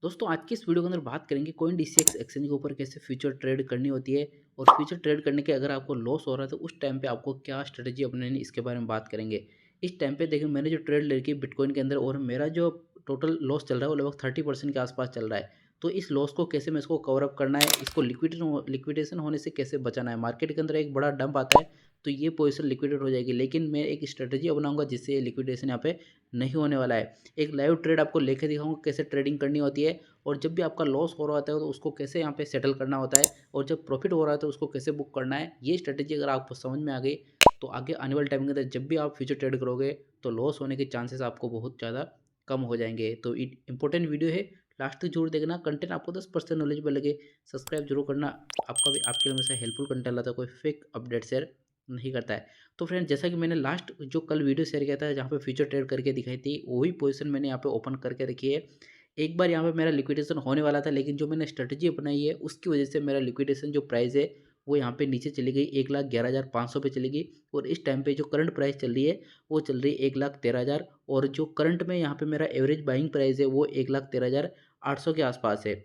दोस्तों आज की इस वीडियो के अंदर बात करेंगे कोइन डीसीएक्स एक्सचेंज के ऊपर कैसे फ्यूचर ट्रेड करनी होती है और फ्यूचर ट्रेड करने के अगर आपको लॉस हो रहा है तो उस टाइम पे आपको क्या स्ट्रेटजी अपनानी इसके बारे में बात करेंगे। इस टाइम पे देखिए मैंने जो ट्रेड ले रखी है बिटकॉइन के अंदर और मेरा जो टोटल लॉस चल रहा है वो लगभग 30% के आसपास चल रहा है। तो इस लॉस को कैसे मैं इसको कवर अप करना है, इसको लिक्विडेशन होने से कैसे बचाना है। मार्केट के अंदर एक बड़ा डंप आता है तो ये पोजीशन लिक्विडेट हो जाएगी, लेकिन मैं एक स्ट्रेटजी अपनाऊंगा जिससे ये लिक्विडेशन यहाँ पे नहीं होने वाला है। एक लाइव ट्रेड आपको लेके दिखाऊंगा कैसे ट्रेडिंग करनी होती है और जब भी आपका लॉस हो रहा होता है तो उसको कैसे यहाँ पे सेटल करना होता है और जब प्रॉफिट हो रहा है तो उसको कैसे बुक करना है। ये स्ट्रेटेजी अगर आपको समझ में आ गई तो आगे आने वाले टाइम के अंदर जब भी आप फ्यूचर ट्रेड करोगे तो लॉस होने के चांसेस आपको बहुत ज़्यादा कम हो जाएंगे। तो इंपॉर्टेंट वीडियो है, लास्ट तक जरूर देखना। कंटेंट आपको 10% नॉलेजेबल लगे सब्सक्राइब जरूर करना। आपका भी आपके लिए हमेशा हेल्पफुल कंटेंट लाता है, कोई फेक अपडेट शेयर नहीं करता है। तो फ्रेंड जैसा कि मैंने लास्ट जो कल वीडियो शेयर किया था जहाँ पे फ्यूचर ट्रेड करके दिखाई थी वही पोजीशन मैंने यहाँ पे ओपन करके रखी है। एक बार यहाँ पे मेरा लिक्विडेशन होने वाला था, लेकिन जो मैंने स्ट्रेटजी अपनाई है उसकी वजह से मेरा लिक्विडेशन जो प्राइस है वो यहाँ पे नीचे चली गई, 1,11,500 पे चली गई। और इस टाइम पे जो करंट प्राइस चल रही है वो चल रही है 1,13,000 और जो करंट में यहाँ पे मेरा एवरेज बाइंग प्राइस है वो 1,13,800 के आसपास है।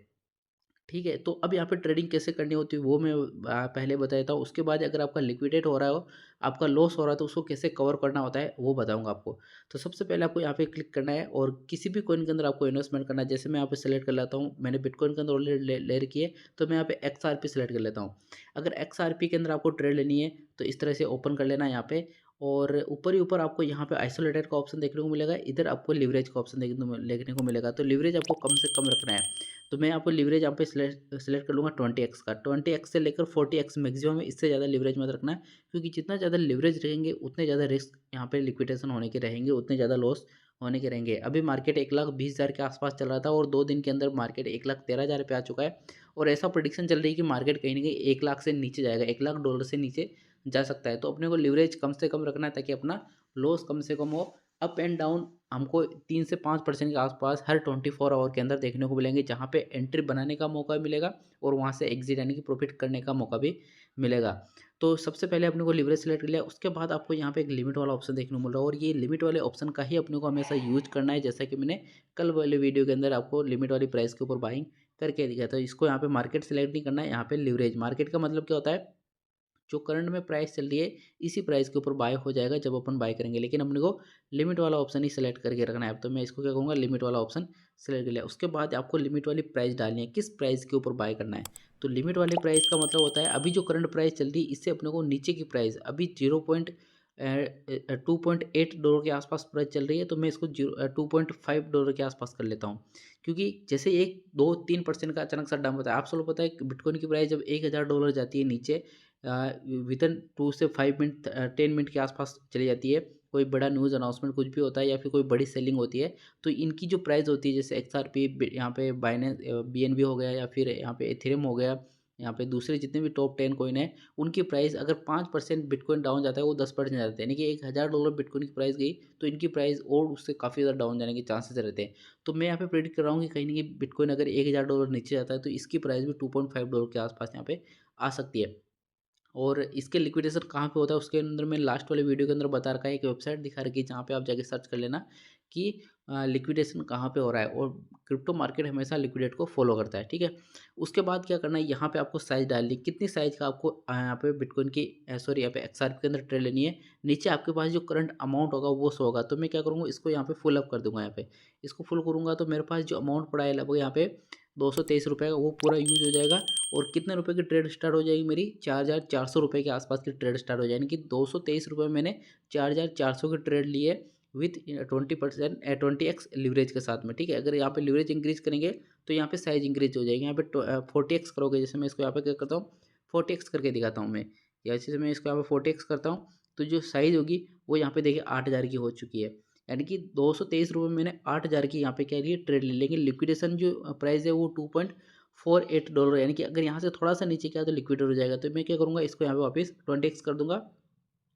ठीक है, तो अब यहाँ पे ट्रेडिंग कैसे करनी होती है वो मैं पहले बता देता हूँ। उसके बाद अगर आपका लिक्विडेट हो रहा हो, आपका लॉस हो रहा है तो उसको कैसे कवर करना होता है वो बताऊंगा आपको। तो सबसे पहले आपको यहाँ पे क्लिक करना है और किसी भी कॉइन के अंदर आपको इन्वेस्टमेंट करना है। जैसे मैं यहाँ पे सेलेक्ट कर लेता हूँ, मैंने बिटकॉइन के अंदर ऑलरेडी ले रखी है तो मैं यहाँ पे XRP सेलेक्ट कर लेता हूँ। अगर XRP के अंदर आपको ट्रेड लेनी है तो इस तरह से ओपन कर लेना है यहाँ पे। और ऊपर ही ऊपर आपको यहाँ पे आइसोलेटेड का ऑप्शन देखने को मिलेगा, इधर आपको लिवरेज का ऑप्शन देखने को मिलेगा। तो लिवरेज आपको कम से कम रखना है। तो मैं यहाँ पर लिवरेज यहाँ पे सेलेक्ट कर लूँगा 20x का। 20x से लेकर 40x मैक्सिमम है, इससे ज़्यादा लिवरेज मत रखना है क्योंकि जितना ज़्यादा लिवरेज रहेंगे उतने ज़्यादा रिस्क यहाँ पे लिक्विडेशन होने के रहेंगे, उतने ज़्यादा लॉस होने के रहेंगे। अभी मार्केट 1,20,000 के आसपास चल रहा था और 2 दिन के अंदर मार्केट 1,13,000 पे आ चुका है। और ऐसा प्रोडिक्शन चल रही है कि मार्केट कहीं ना कहीं 1 लाख से नीचे जाएगा, $1,00,000 से नीचे जा सकता है। तो अपने को लिवरेज कम से कम रखना है ताकि अपना लॉस कम से कम हो। अप एंड डाउन हमको 3 से 5% के आसपास हर 24 आवर के अंदर देखने को मिलेंगे, जहाँ पे एंट्री बनाने का मौका मिलेगा और वहाँ से एग्जिट यानी कि प्रॉफिट करने का मौका भी मिलेगा। तो सबसे पहले अपने को लिवरेज सेलेक्ट कर लिया, उसके बाद आपको यहाँ पे एक लिमिट वाला ऑप्शन देखने को मिल रहा है और ये लिमिट वाले ऑप्शन का ही अपने को हमेशा यूज करना है। जैसा कि मैंने कल वाले वीडियो के अंदर आपको लिमिट वाली प्राइस के ऊपर बाइंग करके दिखाया था। इसको यहाँ पे मार्केट सेलेक्ट नहीं करना है, यहाँ पे लिवरेज। मार्केट का मतलब क्या होता है, जो करंट में प्राइस चल रही है इसी प्राइस के ऊपर बाय हो जाएगा जब अपन बाय करेंगे, लेकिन अपने को लिमिट वाला ऑप्शन ही सेलेक्ट करके रखना है। अब तो मैं इसको क्या कहूँगा, लिमिट वाला ऑप्शन सेलेक्ट कर लिया। उसके बाद आपको लिमिट वाली प्राइस डालनी है, किस प्राइस के ऊपर बाय करना है। तो लिमिट वाली प्राइस का मतलब होता है अभी जो करंट प्राइस चल रही है इससे अपने को नीचे की प्राइस अभी 2.8 डॉलर के आसपास प्राइस चल रही है, तो मैं इसको 2.5 डॉलर के आसपास कर लेता हूँ। क्योंकि जैसे 1 2 3% का अचानक सा डंप होता है, आप सबको पता है कि बिटकॉइन की प्राइस जब 1,000 डॉलर जाती है नीचे विदिन 2 से 5 मिनट 10 मिनट के आसपास चली जाती है, कोई बड़ा न्यूज़ अनाउंसमेंट कुछ भी होता है या फिर कोई बड़ी सेलिंग होती है, तो इनकी जो प्राइस होती है जैसे XRP यहाँ पे बाइनेंस BNB हो गया या फिर यहाँ पे एथेरियम हो गया, यहाँ पे दूसरे जितने भी टॉप 10 कॉइन है उनकी प्राइस अगर 5% बिटकॉइन डाउन जाता है वो 10% जाता है, यानी कि 1,000 डॉलर बिटकॉइन की प्राइस गई तो इनकी प्राइस और उससे काफ़ी ज़्यादा डाउन जाने के चांसेस रहते हैं। तो मैं यहाँ पे प्रेडिक्ट कर रहा हूँ कि कहीं ना कहीं बिटकॉइन अगर 1,000 डॉलर नीचे जाता है तो इसकी प्राइस भी 2.5 डॉलर के आसपास यहाँ पे आ सकती है। और इसके लिक्विडेशन कहाँ पे होता है उसके अंदर मैं लास्ट वाले वीडियो के अंदर बता रखा है, एक वेबसाइट दिखा रखी है जहाँ पे आप जाके सर्च कर लेना कि लिक्विडेशन कहाँ पे हो रहा है। और क्रिप्टो मार्केट हमेशा लिक्विडेट को फॉलो करता है, ठीक है। उसके बाद क्या करना है, यहाँ पे आपको साइज डालनी है, कितनी साइज का आपको यहाँ पे बिटकॉइन की सॉरी यहाँ पे XRP के अंदर ट्रेड लेनी है। नीचे आपके पास जो करंट अमाउंट होगा वो शो होगा, तो मैं क्या करूँगा इसको यहाँ पे फुल अप कर दूंगा। यहाँ पे इसको फुल करूँगा तो मेरे पास जो अमाउंट पड़ा है लगभग यहाँ पे 223 रुपये का वो पूरा यूज हो जाएगा। और कितने रुपए की ट्रेड स्टार्ट हो जाएगी मेरी, 4,400 रुपये के आसपास की ट्रेड स्टार्ट हो जाएगी। यानी कि 223 रुपये मैंने 4,400 की ट्रेड ली है विथ 20x लिवरेज के साथ में, ठीक है। अगर यहाँ पे लिवरेज इंक्रीज करेंगे तो यहाँ पे साइज इंक्रीज हो जाएगी। यहाँ पे 40x करोगे, जैसे मैं इसको यहाँ पे क्या करता हूँ 40x करके दिखाता हूँ मैं। जैसे मैं इसको यहाँ पे 40x करता हूँ तो जो साइज होगी वो यहाँ पे देखिए 8,000 की हो चुकी है। यानी कि 223 रुपये मैंने 8,000 की यहाँ पे क्या लिए ट्रेड ले लेंगे। लिक्विडेशन जो प्राइस है वो 2.48 डॉलर, यानी कि अगर यहाँ से थोड़ा सा नीचे क्या तो लिक्विडेट हो जाएगा। तो मैं क्या करूँगा इसको यहाँ पे वापस 20x कर दूंगा।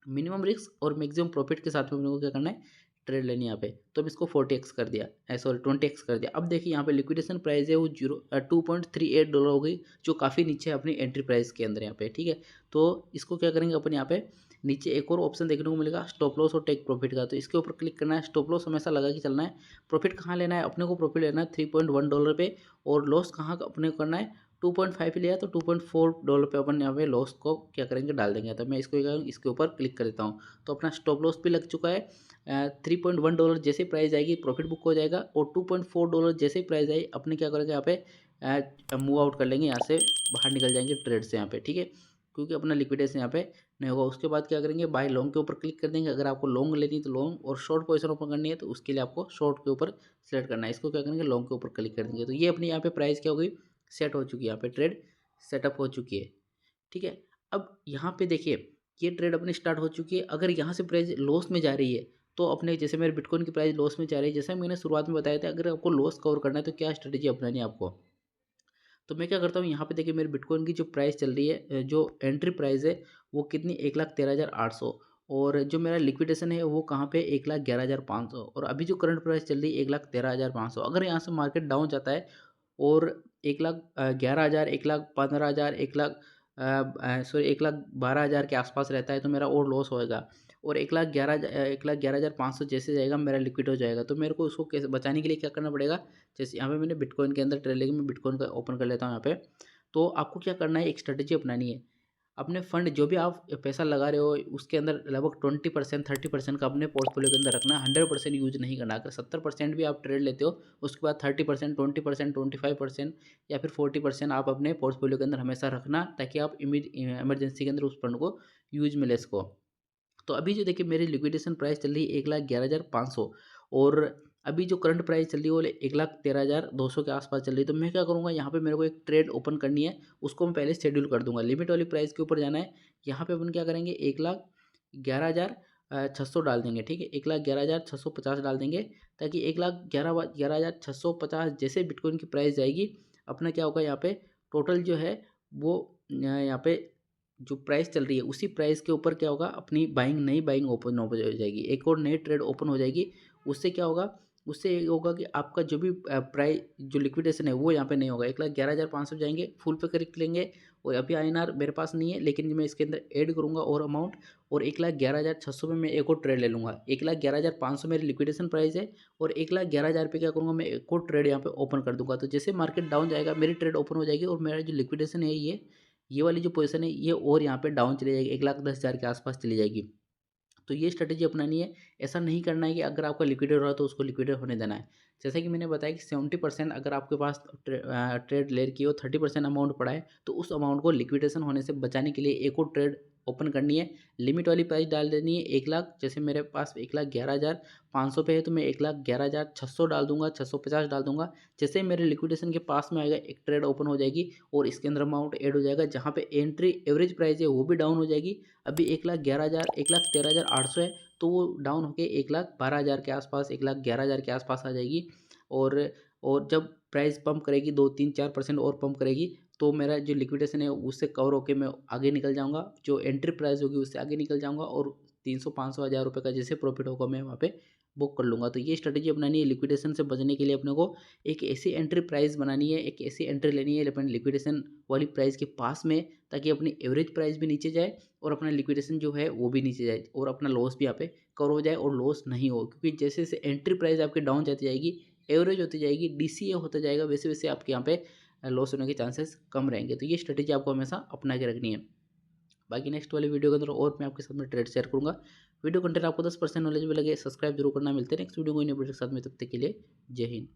मिनिमम रिस्क और मैक्सिमम प्रॉफिट के साथ में अपने को क्या करना है ट्रेड लेनी है यहाँ पे। तो अब इसको 40x कर दिया, सॉरी 20x कर दिया। अब देखिए यहाँ पे लिक्विडेशन प्राइस है वो 2.38 डॉलर हो गई, जो काफ़ी नीचे है अपनी एंट्री प्राइस के अंदर यहाँ पे, ठीक है। तो इसको क्या करेंगे अपन यहाँ पे नीचे एक और ऑप्शन देखने को मिलेगा स्टॉप लॉस और टेक प्रॉफिट का। तो इसके ऊपर क्लिक करना है। स्टॉप लॉस हमेशा लगा के चलना है। प्रॉफिट कहाँ लेना है, अपने को प्रॉफिट लेना है $3.1 पे, और लॉस कहाँ का अपने को करना है 2.5 लिया तो $2.4 पे अपन यहाँ पे लॉस को क्या करेंगे, डाल देंगे। तो मैं इसके ऊपर क्लिक कर देता हूँ। तो अपना स्टॉप लॉस भी लग चुका है। $3.1 जैसे प्राइस आएगी प्रॉफिट बुक हो जाएगा, और $2.4 जैसे ही प्राइस आई अपने क्या करेंगे यहाँ पे मूव आउट कर लेंगे, यहाँ से बाहर निकल जाएंगे ट्रेड से यहाँ पे, ठीक है, क्योंकि अपना लिक्विडेशन यहाँ पे नहीं होगा। उसके बाद क्या करेंगे, बाय लॉन्ग के ऊपर क्लिक कर देंगे। अगर आपको लॉन्ग लेनी है तो लॉन्ग, और शॉर्ट पोजीशन ओपन करनी है तो उसके लिए आपको शॉर्ट के ऊपर सेलेक्ट करना है। इसको क्या करेंगे, लॉन्ग के ऊपर क्लिक कर देंगे। तो ये अपनी यहाँ पे प्राइस क्या हो गई, सेट हो चुकी है, यहाँ पे ट्रेड सेटअप हो चुकी है, ठीक है। अब यहाँ पे देखिए ये ट्रेड अपनी स्टार्ट हो चुकी है। अगर यहाँ से प्राइस लॉस में जा रही है तो अपने, जैसे मेरे बिटकॉइन की प्राइस लॉस में जा रही है, जैसे मैंने शुरुआत में बताया था, अगर आपको लॉस कवर करना है तो क्या स्ट्रेटेजी अपनानी है आपको। तो मैं क्या करता हूँ, यहाँ पे देखिए मेरे बिटकॉइन की जो प्राइस चल रही है, जो एंट्री प्राइस है वो कितनी 1,13,800, और जो मेरा लिक्विडेशन है वो कहाँ पे 1,11,500, और अभी जो करंट प्राइस चल रही है 1,13,500। अगर यहाँ से मार्केट डाउन जाता है और 1,11,000, 1,15,000, 1,12,000 के आसपास रहता है तो मेरा और लॉस होएगा। और 1,11,500 जैसे जाएगा मेरा लिक्विड हो जाएगा। तो मेरे को उसको कैसे बचाने के लिए क्या करना पड़ेगा, जैसे यहाँ पे मैंने बिटकॉइन के अंदर ट्रेड लेके मैं बिटकॉइन का ओपन कर लेता हूँ यहाँ पे। तो आपको क्या करना है, एक स्ट्रेटेजी अपनानी है। अपने फंड जो भी आप पैसा लगा रहे हो उसके अंदर लगभग 20% 30% का अपने पोर्टफोलियो के अंदर रखना, 100% यूज नहीं करना। अगर 70% भी आप ट्रेड लेते हो उसके बाद 30%, 20%, 25% या फिर 40% आप अपने पोर्टफोलियो के अंदर हमेशा रखना, ताकि आप इमरजेंसी के अंदर उस फंड को यूज मिले इसको। तो अभी जो देखिए मेरी लिक्विडेशन प्राइस चल रही है 1,11,500, और अभी जो करंट प्राइस चल रही है वो 1,13,200 के आसपास चल रही है। तो मैं क्या करूँगा, यहाँ पे मेरे को एक ट्रेड ओपन करनी है, उसको मैं पहले शेड्यूल कर दूंगा। लिमिट वाली प्राइस के ऊपर जाना है। यहाँ पे अपन क्या करेंगे, 1,11,600 डाल देंगे, ठीक है, 1,11,650 डाल देंगे, ताकि 1,11,650 जैसे बिटकॉइन की प्राइस जाएगी अपना क्या होगा, यहाँ पे टोटल जो है वो यहाँ पे जो प्राइस चल रही है उसी प्राइस के ऊपर क्या होगा, अपनी नई बाइंग ओपन हो जाएगी, एक और नई ट्रेड ओपन हो जाएगी। उससे क्या होगा, उससे ये होगा कि आपका जो भी प्राइस जो लिक्विडेशन है वो यहाँ पे नहीं होगा। 1,11,500 जाएंगे, फुल पे क्लिक लेंगे, और अभी INR मेरे पास नहीं है, लेकिन मैं इसके अंदर ऐड करूँगा और अमाउंट, और 1,11,600 में मैं एक और ट्रेड ले लूँगा। 1,11,500 मेरी लिक्विडेशन प्राइस है, और 1,11,000 पे क्या करूँगा, मैं एक और ट्रेड यहाँ पे ओपन कर दूंगा। तो जैसे मार्केट डाउन जाएगा मेरी ट्रेड ओपन हो जाएगी, और मेरा जो लिक्विडेशन है ये वाली जो पोजीशन है ये और यहाँ पे डाउन चली जाएगी, 1,10,000 के आसपास चली जाएगी। तो ये स्ट्रेटेजी अपनानी है। ऐसा नहीं करना है कि अगर आपका लिक्विडेट हो रहा है तो उसको लिक्विडेट होने देना है। जैसे कि मैंने बताया कि 70% अगर आपके पास ट्रेड लेर की हो, 30% अमाउंट पड़ा है, तो उस अमाउंट को लिक्विडेशन होने से बचाने के लिए एक और ट्रेड ओपन करनी है। लिमिट वाली प्राइस डाल देनी है 1,00,000। जैसे मेरे पास 1,11,500 पे है तो मैं 1,11,600 डाल दूंगा, 650 डाल दूंगा। जैसे ही मेरे लिक्विडेशन के पास में आएगा एक ट्रेड ओपन हो जाएगी, और इसके अंदर अमाउंट ऐड हो जाएगा, जहाँ पे एंट्री एवरेज प्राइस है वो भी डाउन हो जाएगी। अभी 1,11,000, 1,13,800 है, तो वो डाउन होकर 1,12,000 के आसपास, 1,11,000 के आसपास आ जाएगी। और और जब प्राइस पंप करेगी 2-3-4% और पंप करेगी, तो मेरा जो लिक्विडेशन है उससे कवर होकर मैं आगे निकल जाऊंगा, जो एंट्री प्राइस होगी उससे आगे निकल जाऊंगा, और 300-500 हज़ार रुपये का जैसे प्रॉफिट होगा मैं वहाँ पे बुक कर लूँगा। तो ये स्ट्रेटेजी अपनानी है लिक्विडेशन से बचने के लिए। अपने को एक ऐसी एंट्री प्राइस बनानी है, एक ऐसी एंट्री लेनी है अपने लिक्विडेशन वाली प्राइस के पास में, ताकि अपनी एवरेज प्राइस भी नीचे जाए और अपना लिक्विडेशन जो है वो भी नीचे जाए, और अपना लॉस भी यहाँ पे कवर हो जाए और लॉस नहीं हो। क्योंकि जैसे जैसे एंट्री प्राइस आपकी डाउन जाती जाएगी, एवरेज होती जाएगी, DCA होता जाएगा, वैसे वैसे आपके यहाँ पे लॉस होने के चांसेस कम रहेंगे। तो ये स्ट्रेटेजी आपको हमेशा अपना के रखनी है। बाकी नेक्स्ट वाले वीडियो के अंदर और मैं आपके साथ में ट्रेड शेयर करूँगा। वीडियो कंटेंट आपको 10% नॉलेज भी लगे, सब्सक्राइब जरूर करना। मिलते हैं नेक्स्ट वीडियो को इन वीडियो के साथ में, तब तक के लिए जय हिंद।